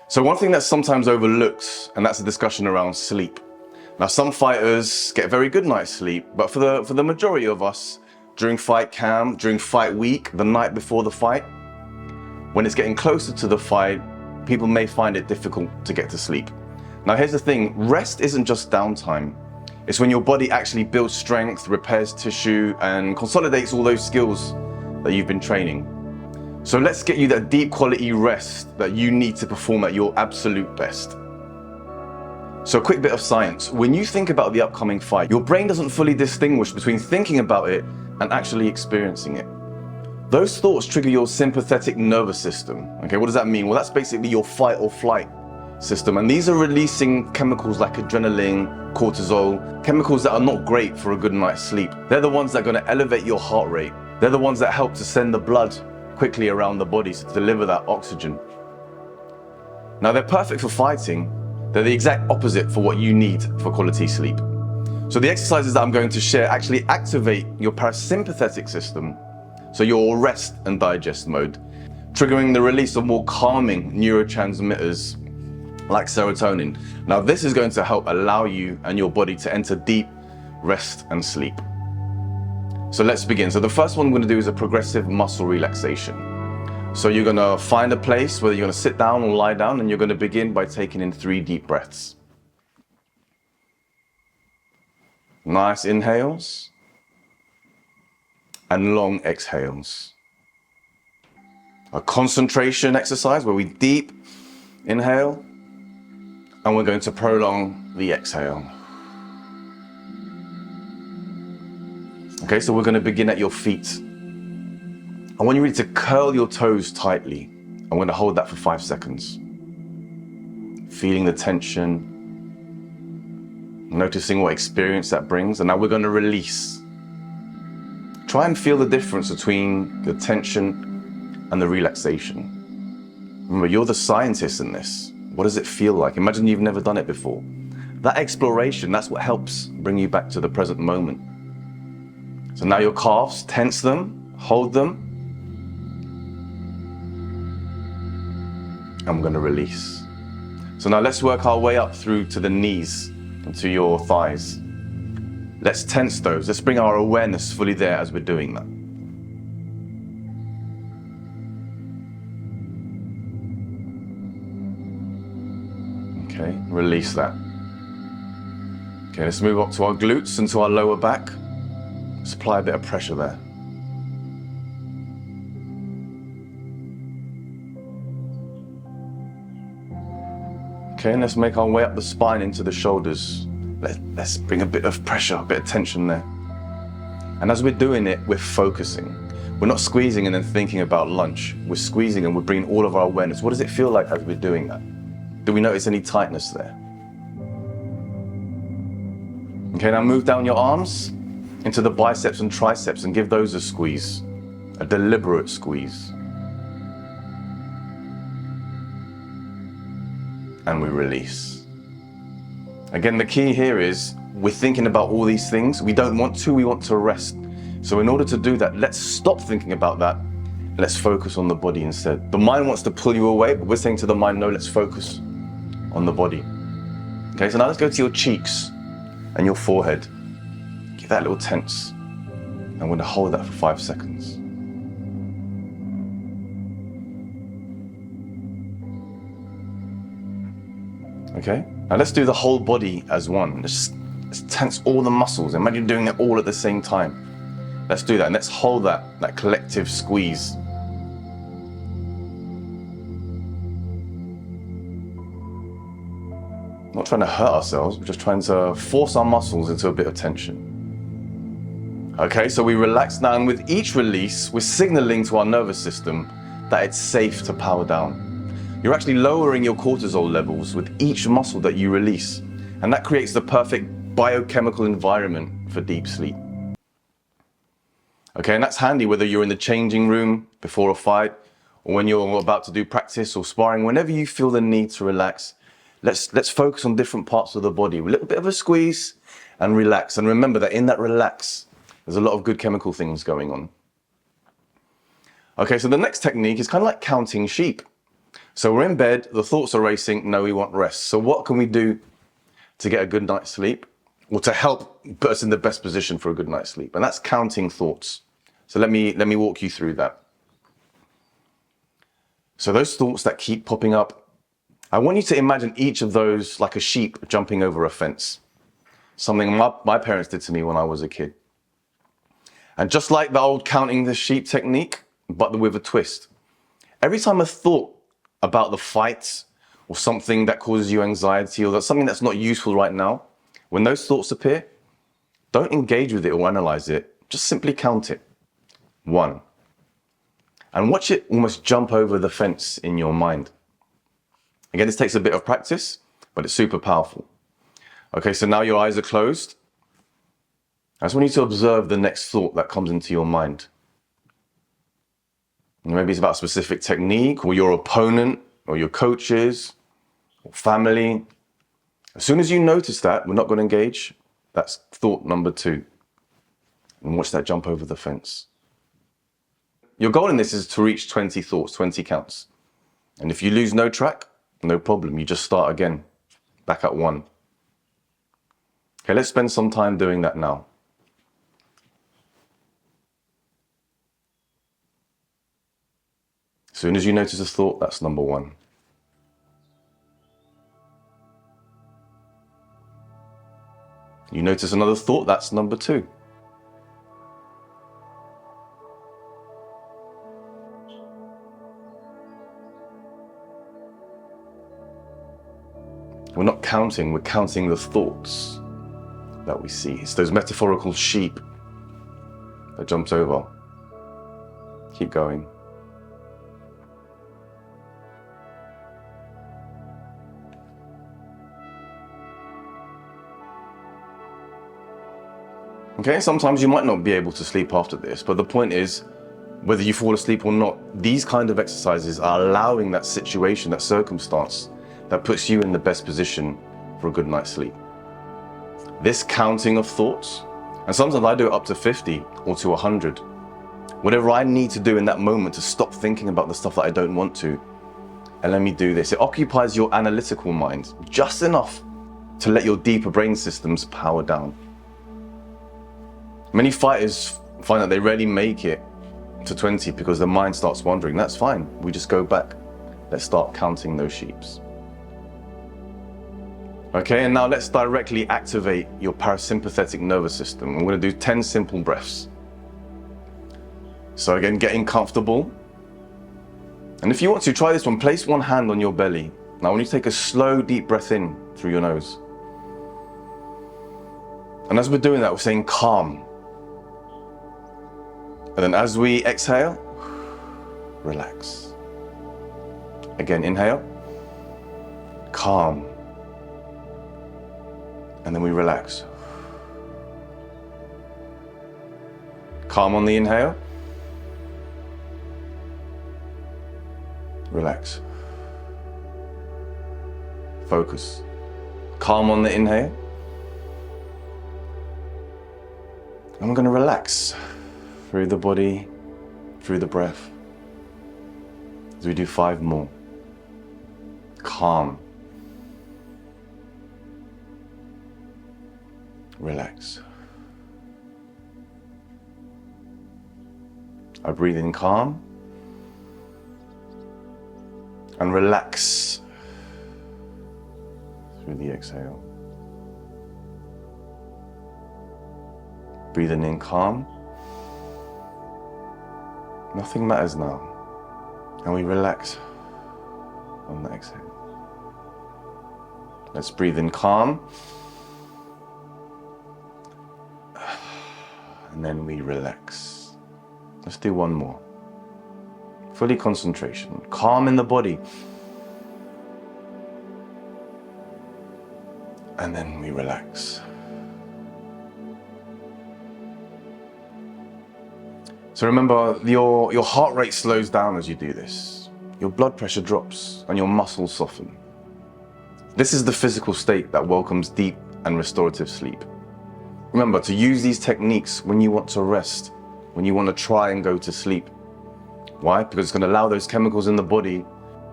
So one thing that's sometimes overlooked, and that's a discussion around sleep. Now, some fighters get a very good night's sleep, but for the majority of us, during fight camp, during fight week, the night before the fight, when it's getting closer to the fight, people may find it difficult to get to sleep. Now, here's the thing, rest isn't just downtime. It's when your body actually builds strength, repairs tissue, and consolidates all those skills that you've been training. So let's get you that deep quality rest that you need to perform at your absolute best. So a quick bit of science. When you think about the upcoming fight, your brain doesn't fully distinguish between thinking about it and actually experiencing it. Those thoughts trigger your sympathetic nervous system. Okay, what does that mean? Well, that's basically your fight or flight system. And these are releasing chemicals like adrenaline, cortisol, chemicals that are not great for a good night's sleep. They're the ones that are going to elevate your heart rate. They're the ones that help to send the blood quickly around the body to deliver that oxygen. Now, they're perfect for fighting. They're the exact opposite for what you need for quality sleep. So the exercises that I'm going to share actually activate your parasympathetic system, so your rest and digest mode, triggering the release of more calming neurotransmitters like serotonin. Now, this is going to help allow you and your body to enter deep rest and sleep. So let's begin. So the first one we're going to do is a progressive muscle relaxation. So you're going to find a place, whether you're going to sit down or lie down, and you're going to begin by taking in 3 deep breaths. Nice inhales and long exhales. A concentration exercise where we deep inhale and we're going to prolong the exhale. Okay, so we're going to begin at your feet. And when you're ready to curl your toes tightly, I'm going to hold that for 5 seconds. Feeling the tension, noticing what experience that brings, and now we're going to release. Try and feel the difference between the tension and the relaxation. Remember, you're the scientist in this. What does it feel like? Imagine you've never done it before. That exploration, that's what helps bring you back to the present moment. So now your calves, tense them, hold them, and we're going to release. So now let's work our way up through to the knees and to your thighs. Let's tense those. Let's bring our awareness fully there as we're doing that. Okay, release that. Okay, let's move up to our glutes and to our lower back. Let's apply a bit of pressure there. Okay, and let's make our way up the spine into the shoulders. Let's bring a bit of pressure, a bit of tension there. And as we're doing it, we're focusing. We're not squeezing and then thinking about lunch. We're squeezing and we're bringing all of our awareness. What does it feel like as we're doing that? Do we notice any tightness there? Okay, now move down your arms into the biceps and triceps and give those a squeeze, a deliberate squeeze. And we release. Again, the key here is we're thinking about all these things. We don't want to, we want to rest. So in order to do that, let's stop thinking about that. Let's focus on the body instead. The mind wants to pull you away, but we're saying to the mind, no, let's focus on the body. Okay, so now let's go to your cheeks and your forehead. Give that a little tense. I'm going to hold that for 5 seconds. Okay, now let's do the whole body as one. Let's tense all the muscles. Imagine doing it all at the same time. Let's do that, and let's hold that collective squeeze. Not trying to hurt ourselves, we're just trying to force our muscles into a bit of tension. Okay, so we relax now, and with each release, we're signaling to our nervous system that it's safe to power down. You're actually lowering your cortisol levels with each muscle that you release, and that creates the perfect biochemical environment for deep sleep. Okay, and that's handy whether you're in the changing room before a fight, or when you're about to do practice or sparring. Whenever you feel the need to relax, let's focus on different parts of the body. A little bit of a squeeze and relax. And remember that in that relax, there's a lot of good chemical things going on. Okay, so the next technique is kind of like counting sheep. So we're in bed, the thoughts are racing, no, we want rest. So what can we do to get a good night's sleep? Or to help put us in the best position for a good night's sleep? And that's counting thoughts. So let me walk you through that. So those thoughts that keep popping up, I want you to imagine each of those like a sheep jumping over a fence. Something my parents did to me when I was a kid. And just like the old counting the sheep technique, but with a twist. Every time a thought about the fight or something that causes you anxiety or that's something that's not useful right now, when those thoughts appear, don't engage with it or analyze it. Just simply count it. 1. And watch it almost jump over the fence in your mind. Again, this takes a bit of practice, but it's super powerful. Okay, so now your eyes are closed. I just want you to observe the next thought that comes into your mind. Maybe it's about a specific technique or your opponent or your coaches or family. As soon as you notice that, we're not going to engage. That's thought number 2. And watch that jump over the fence. Your goal in this is to reach 20 thoughts, 20 counts. And if you lose no track, no problem. You just start again, back at 1. Okay, let's spend some time doing that now. As soon as you notice a thought, that's number 1. You notice another thought, that's number 2. We're not counting, we're counting the thoughts that we see. It's those metaphorical sheep that jumps over. Keep going. Okay, sometimes you might not be able to sleep after this, but the point is, whether you fall asleep or not, these kind of exercises are allowing that situation, that circumstance, that puts you in the best position for a good night's sleep. This counting of thoughts, and sometimes I do it up to 50 or to 100. Whatever I need to do in that moment to stop thinking about the stuff that I don't want to, and let me do this. It occupies your analytical mind just enough to let your deeper brain systems power down. Many fighters find that they rarely make it to 20 because their mind starts wandering. That's fine. We just go back. Let's start counting those sheeps. Okay, and now let's directly activate your parasympathetic nervous system. I'm going to do 10 simple breaths. So again, getting comfortable. And if you want to, try this one. Place one hand on your belly. Now I want you to take a slow, deep breath in through your nose. And as we're doing that, we're saying calm. And then as we exhale, relax. Again, inhale, calm. And then we relax. Calm on the inhale. Relax. Focus. Calm on the inhale. And we're going to relax through the body, through the breath. As we do 5 more. Calm. Relax. I breathe in calm and relax through the exhale. Breathing in calm. Nothing matters now. And we relax on the exhale. Let's breathe in calm. And then we relax. Let's do one more. Fully concentration. Calm in the body. And then we relax. So remember, your heart rate slows down as you do this. Your blood pressure drops and your muscles soften. This is the physical state that welcomes deep and restorative sleep. Remember to use these techniques when you want to rest, when you want to try and go to sleep. Why? Because it's going to allow those chemicals in the body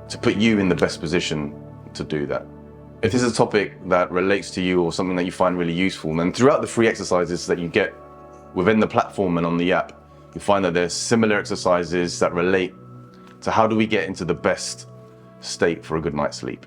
to put you in the best position to do that. If this is a topic that relates to you or something that you find really useful, then throughout the free exercises that you get within the platform and on the app, you find that there's similar exercises that relate to how do we get into the best state for a good night's sleep.